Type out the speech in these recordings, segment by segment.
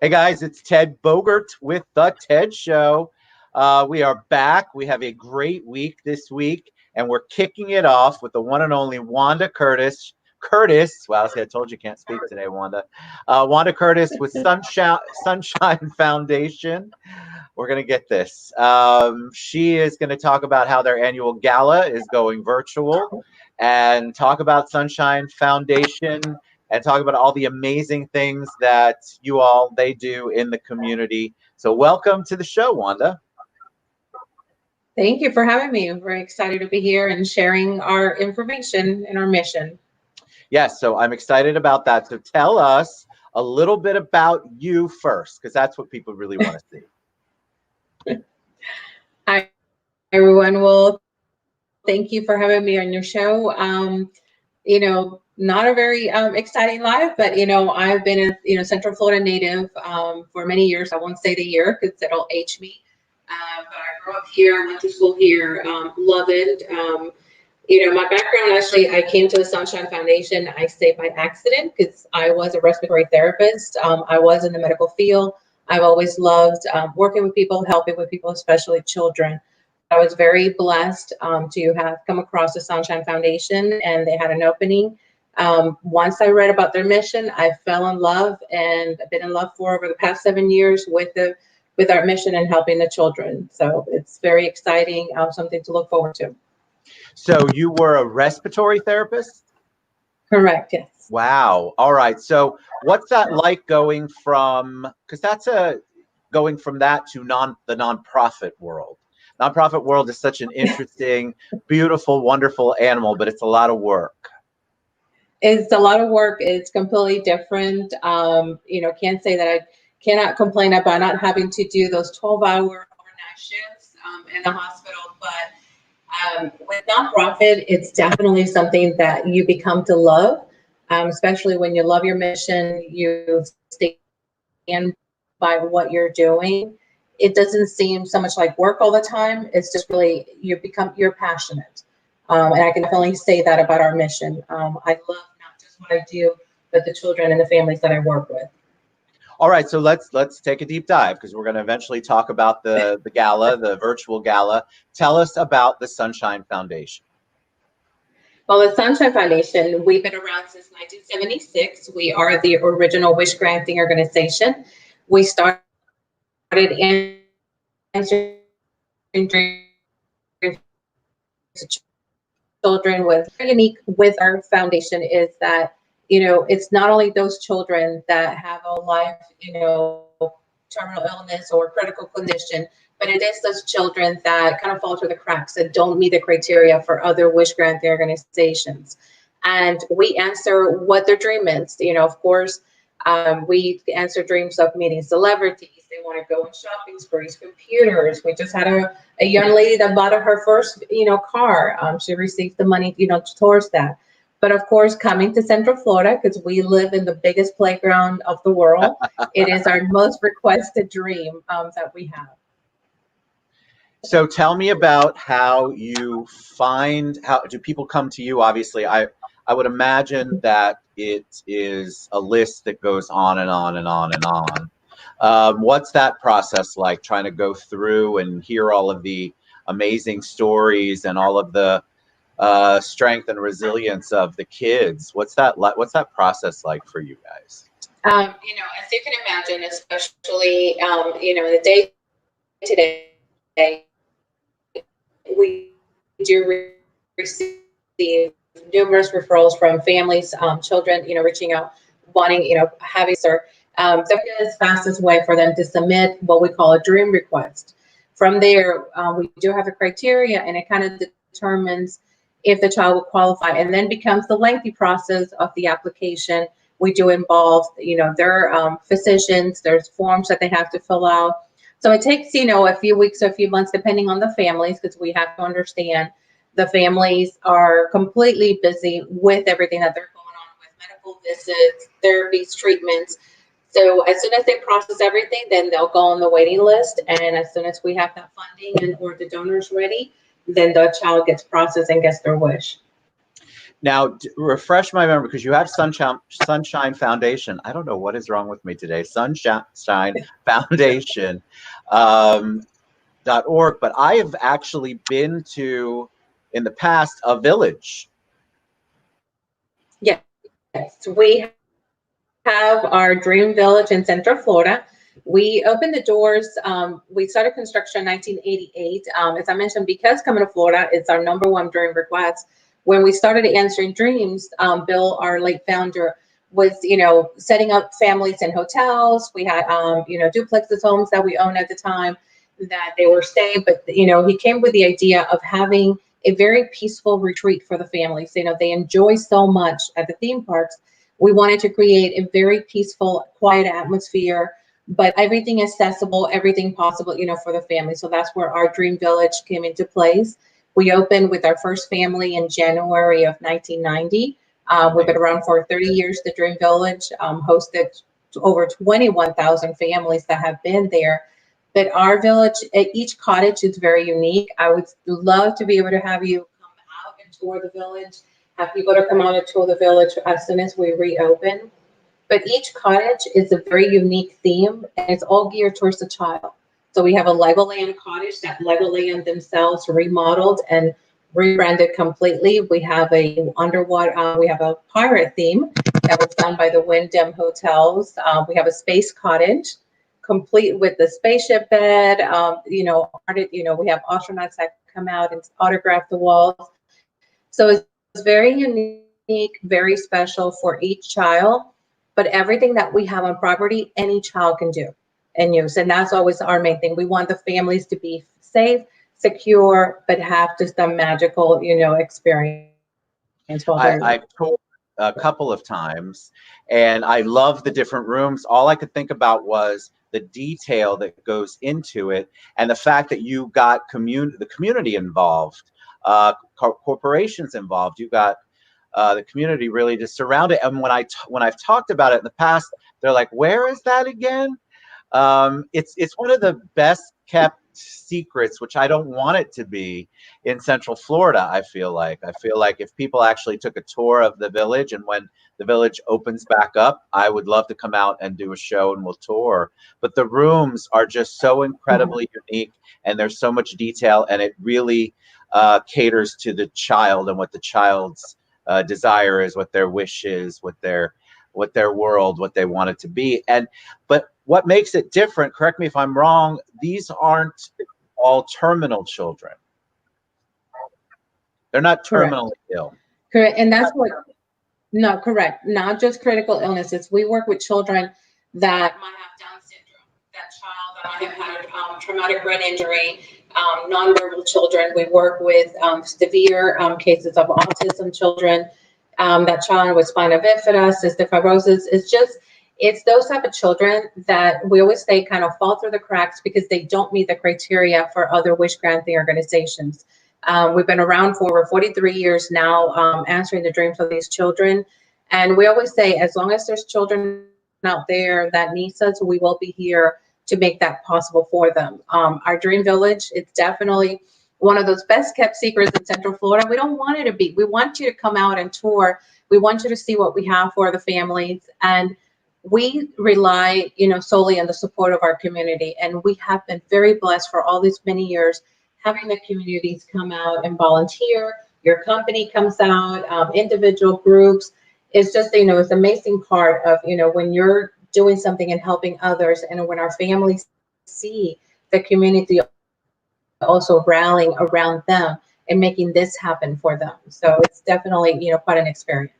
Hey guys, it's Ted Bogert with The Ted Show. We are back. We have a great week this week, and we're kicking it off with the one and only Wanda Curtis. Wow, see, I told you can't speak today, Wanda. Wanda Curtis with Sunshine Foundation. We're going to get this. She is going to talk about how their annual gala is going virtual and talk about Sunshine Foundation and talk about all the amazing things that they do in the community. So welcome to the show, Wanda. Thank you for having me. I'm very excited to be here and sharing our information and our mission. Yes, so I'm excited about that. So tell us a little bit about you first, because that's what people really want to see. Hi, everyone. Well, thank you for having me on your show. Not a very exciting life, but I've been a Central Florida native for many years. I won't say the year because it'll age me. But I grew up here, went to school here, love it. My background, actually, I came to the Sunshine Foundation, I say by accident, because I was a respiratory therapist. I was in the medical field. I've always loved working with people, helping with people, especially children. I was very blessed to have come across the Sunshine Foundation, and they had an opening. Once I read about their mission, I fell in love, and I've been in love for over the past 7 years with our mission and helping the children. So it's very exciting, something to look forward to. So you were a respiratory therapist? Correct, yes. Wow. All right. So what's that like going from that to the nonprofit world? Nonprofit world is such an interesting, beautiful, wonderful animal, but it's a lot of work. It's a lot of work. It's completely different. Can't say that I cannot complain about not having to do those 12-hour overnight shifts in the hospital. But with nonprofit, it's definitely something that you become to love, especially when you love your mission, you stand by what you're doing. It doesn't seem so much like work all the time. It's just really, you're passionate. And I can definitely say that about our mission. I love not just what I do, but the children and the families that I work with. All right, so let's take a deep dive because we're going to eventually talk about the gala, the virtual gala. Tell us about the Sunshine Foundation. Well, the Sunshine Foundation, we've been around since 1976. We are the original wish granting organization. We started answering dreams to children. With unique with our foundation is that it's not only those children that have a life terminal illness or critical condition, but it is those children that kind of fall through the cracks that don't meet the criteria for other wish granting organizations. And we answer what their dream is. Of course, we answer dreams of meeting celebrities. They want to go on shopping sprees, computers. We just had a young lady that bought her first, car. She received the money, towards that. But of course, coming to Central Florida, because we live in the biggest playground of the world, it is our most requested dream that we have. So tell me about how do people come to you? Obviously, I would imagine that it is a list that goes on and on and on and on. What's that process like, trying to go through and hear all of the amazing stories and all of the strength and resilience of the kids? What's that process like for you guys? As you can imagine, especially the day today, we do receive numerous referrals from families, children, reaching out, wanting, having the fastest way for them to submit what we call a dream request. From there, we do have a criteria, and it kind of determines if the child will qualify, and then becomes the lengthy process of the application. We do involve, their physicians. There's forms that they have to fill out. So it takes, a few weeks or a few months, depending on the families, because we have to understand the families are completely busy with everything that they're going on with medical visits, therapies, treatments. So as soon as they process everything, then they'll go on the waiting list. And as soon as we have that funding or the donors ready, then the child gets processed and gets their wish. Now, refresh my memory because you have Sunshine Foundation. I don't know what is wrong with me today. Sunshine Foundation .org, but I have actually been to in the past a village. Yes, we have our dream village in Central Florida. We opened the doors. We started construction in 1988. As I mentioned, because coming to Florida is our number one dream request. When we started answering dreams, Bill, our late founder, was setting up families in hotels. We had duplexes homes that we owned at the time that they were staying, but he came with the idea of having a very peaceful retreat for the families. They enjoy so much at the theme parks. We wanted to create a very peaceful, quiet atmosphere, but everything accessible, everything possible, for the family. So that's where our dream village came into place. We opened with our first family in January of 1990. We've been around for 30 years. The Dream Village hosted over 21,000 families that have been there. But our village, each cottage is very unique. I would love to be able to have you come out and tour the village, have people to come out and tour the village as soon as we reopen. But each cottage is a very unique theme, and it's all geared towards the child. So we have a Legoland cottage that Legoland themselves remodeled and rebranded completely. We have a underwater, we have a pirate theme that was done by the Wyndham Hotels. We have a space cottage, complete with the spaceship bed. We have astronauts that come out and autograph the walls. So it's very unique, very special for each child. But everything that we have on property, any child can do and use. And that's always our main thing. We want the families to be safe, secure, but have just a magical, experience while they're there. I've toured a couple of times, and I love the different rooms. All I could think about was the detail that goes into it, and the fact that you got the community involved, corporations involved. You got the community really just surrounded. And when I've talked about it in the past, they're like, "Where is that again?" It's one of the best kept secrets, which I don't want it to be, in Central Florida. I feel like if people actually took a tour of the village, and when the village opens back up, I would love to come out and do a show and we'll tour. But the rooms are just so incredibly unique, and there's so much detail, and it really caters to the child and what the child's desire is, what their wish is, what their world, what they want it to be. But what makes it different, correct me if I'm wrong, these aren't all terminal children. They're not Correct. terminally ill. Correct. And that's what, no, correct. Not just critical illnesses. We work with children that might have Down syndrome, that child that might have had traumatic brain injury, nonverbal children. We work with severe cases of autism children, that child with spina bifida, cystic fibrosis. It's those type of children that we always say kind of fall through the cracks because they don't meet the criteria for other wish granting organizations. We've been around for over 43 years now, answering the dreams of these children. And we always say, as long as there's children out there that needs us, we will be here to make that possible for them. Our Dream Village, it's definitely one of those best kept secrets in Central Florida. We don't want it to be. We want you to come out and tour. We want you to see what we have for the families. And we rely, solely on the support of our community. And we have been very blessed for all these many years, having the communities come out and volunteer. Your company comes out, individual groups. It's just, it's an amazing part of, when you're doing something and helping others, and when our families see the community also rallying around them and making this happen for them. So it's definitely, quite an experience.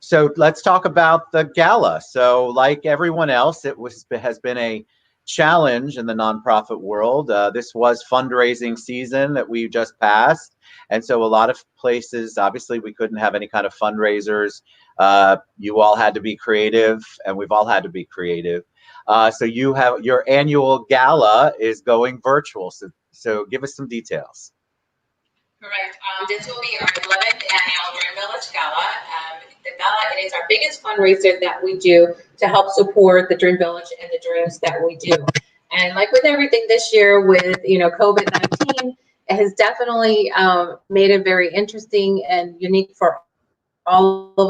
So let's talk about the gala. So like everyone else, has been a challenge in the nonprofit world. This was fundraising season that we just passed. And so a lot of places, obviously we couldn't have any kind of fundraisers. You all had to be creative, and we've all had to be creative. So you have your annual gala is going virtual. So give us some details. Correct. This will be our 11th annual Dream Village Gala. The Gala, it is our biggest fundraiser that we do to help support the Dream Village and the dreams that we do. And like with everything this year with, COVID-19, it has definitely made it very interesting and unique for all of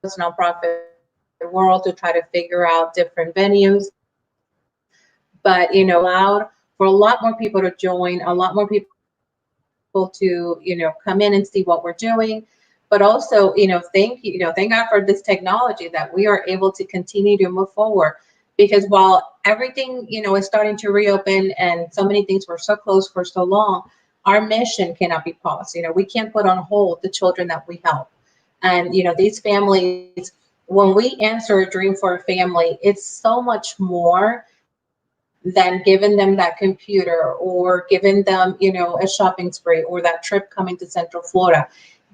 us nonprofit world to try to figure out different venues. But allowed for a lot more people to join, a lot more people to come in and see what we're doing. But also, thank thank God for this technology that we are able to continue to move forward. Because while everything, is starting to reopen and so many things were so closed for so long, our mission cannot be paused. We can't put on hold the children that we help. And these families, when we answer a dream for a family, it's so much more than giving them that computer or giving them, a shopping spree or that trip coming to Central Florida.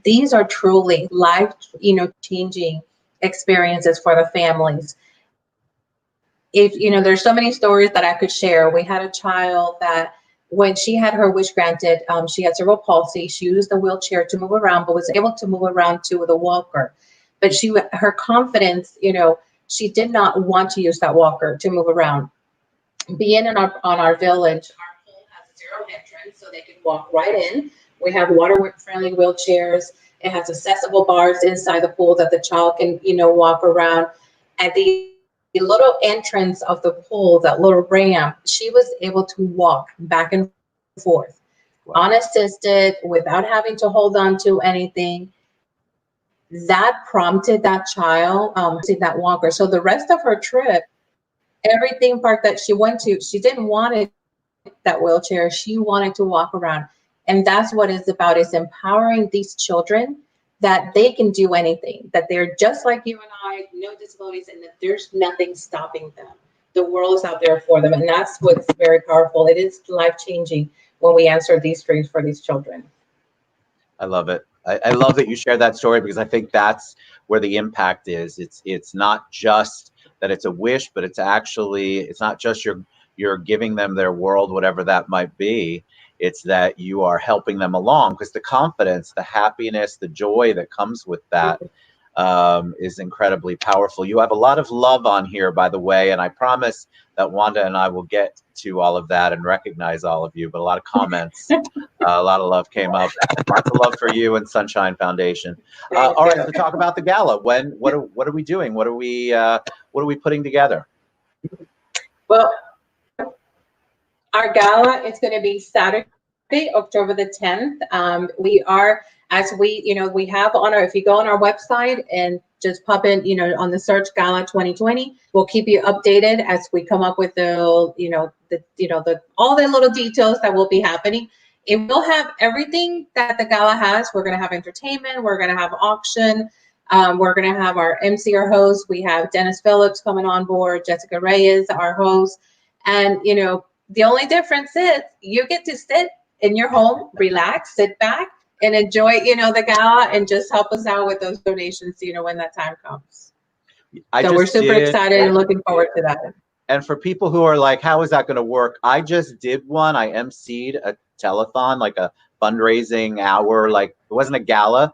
These are truly life, changing experiences for the families. If there's so many stories that I could share. We had a child that when she had her wish granted, she had cerebral palsy. She used the wheelchair to move around, but was able to move around to with a walker. But her confidence, she did not want to use that walker to move around. Being in our village, our pool has zero entrance, so they can walk right in. We have water friendly wheelchairs. It has accessible bars inside the pool that the child can, walk around. At the little entrance of the pool, that little ramp, she was able to walk back and forth, Wow. unassisted, without having to hold on to anything. That prompted that child using that walker. So the rest of her trip, every theme park that she went to, she didn't want that wheelchair. She wanted to walk around. And that's what it's about, is empowering these children that they can do anything, that they're just like you and I, no disabilities, and that there's nothing stopping them. The world is out there for them. And that's what's very powerful. It is life changing when we answer these dreams for these children. I love it. I love that you share that story because I think that's where the impact is. It's not just that it's a wish, but it's not just you're giving them their world, whatever that might be. It's that you are helping them along because the confidence, the happiness, the joy that comes with that is incredibly powerful. You have a lot of love on here, by the way, and I promise that Wanda and I will get to all of that and recognize all of you. But a lot of comments, a lot of love came up. Lots of love for you and Sunshine Foundation. Thank All right, you. so talk about the gala. What are we doing? What are we putting together? Well, our gala is going to be Saturday, October the 10th. We are, as we have on our, if you go on our website and just pop in, on the search Gala 2020, we'll keep you updated as we come up with all the little details that will be happening. It will have everything that the gala has. We're going to have entertainment. We're going to have auction. We're going to have our MC or host. We have Dennis Phillips coming on board, Jessica Reyes, our host. And, the only difference is you get to sit in your home, relax, sit back, and enjoy, the gala and just help us out with those donations, when that time comes. I So we're just super did. excited and looking forward to that. And for people who are like, how is that going to work? I just did one. I emceed a telethon, like a fundraising hour. Like it wasn't a gala,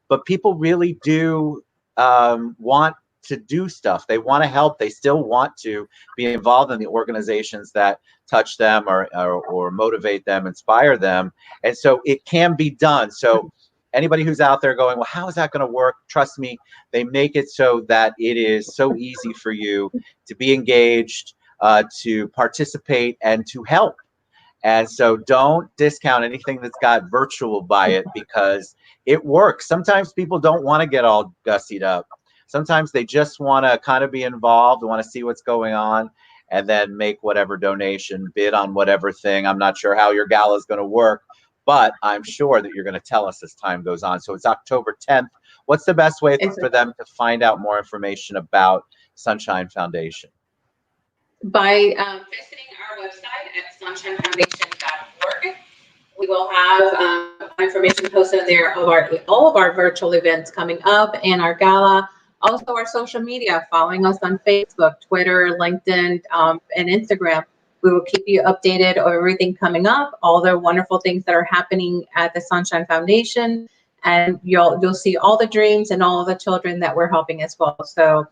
but people really do want to do stuff. They want to help. They still want to be involved in the organizations that touch them or motivate them, inspire them. And so it can be done. So anybody who's out there going, well, how is that going to work? Trust me, they make it so that it is so easy for you to be engaged, to participate, and to help. And so don't discount anything that's got virtual by it because it works. Sometimes people don't want to get all gussied up. Sometimes they just want to kind of be involved, want to see what's going on, and then make whatever donation, bid on whatever thing. I'm not sure how your gala is going to work, but I'm sure that you're going to tell us as time goes on. So it's October 10th. What's the best way It's for them to find out more information about Sunshine Foundation? by visiting our website at sunshinefoundation.org. We will have information posted there of all of our virtual events coming up and our gala. Also, our social media, following us on Facebook, Twitter, LinkedIn, and Instagram. We will keep you updated on everything coming up, all the wonderful things that are happening at the Sunshine Foundation, and you'll see all the dreams and all the children that we're helping as well. So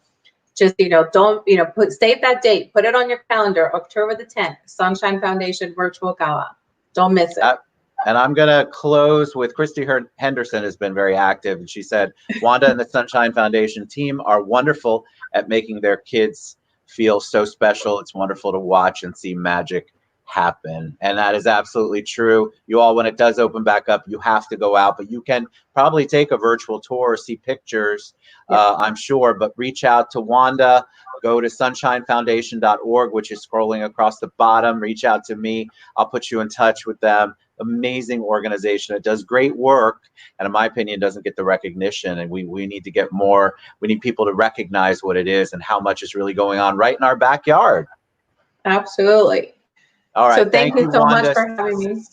just don't save that date, put it on your calendar, October the 10th, Sunshine Foundation virtual gala. Don't miss it. And I'm going to close with Christy Henderson has been very active. And she said, Wanda and the Sunshine Foundation team are wonderful at making their kids feel so special. It's wonderful to watch and see magic happen. And that is absolutely true. You all, when it does open back up, you have to go out, but you can probably take a virtual tour, see pictures, I'm sure, but reach out to Wanda. Go to sunshinefoundation.org, which is scrolling across the bottom. Reach out to me. I'll put you in touch with them. Amazing organization. It does great work, and in my opinion, doesn't get the recognition. And we need to get more. We need people to recognize what it is and how much is really going on right in our backyard. Absolutely. All right. So thank you so much Wanda. for having me.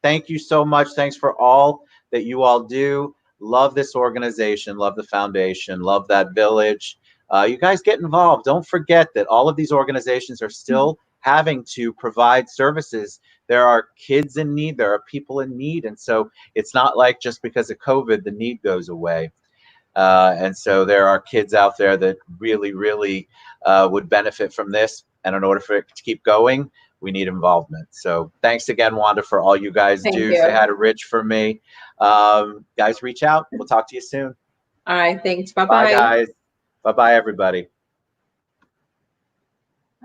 Thank you so much. Thanks for all that you all do. Love this organization. Love the foundation. Love that village. You guys get involved. Don't forget that all of these organizations are still having to provide services. There are kids in need. There are people in need. And so it's not like just because of COVID, the need goes away. And so there are kids out there that really, really would benefit from this. And in order for it to keep going, we need involvement. So thanks again, Wanda, for all you guys Thank do. you. Say hi to Rich for me. Guys, reach out. We'll talk to you soon. All right. Thanks. Bye Bye, bye. guys. Bye-bye, everybody.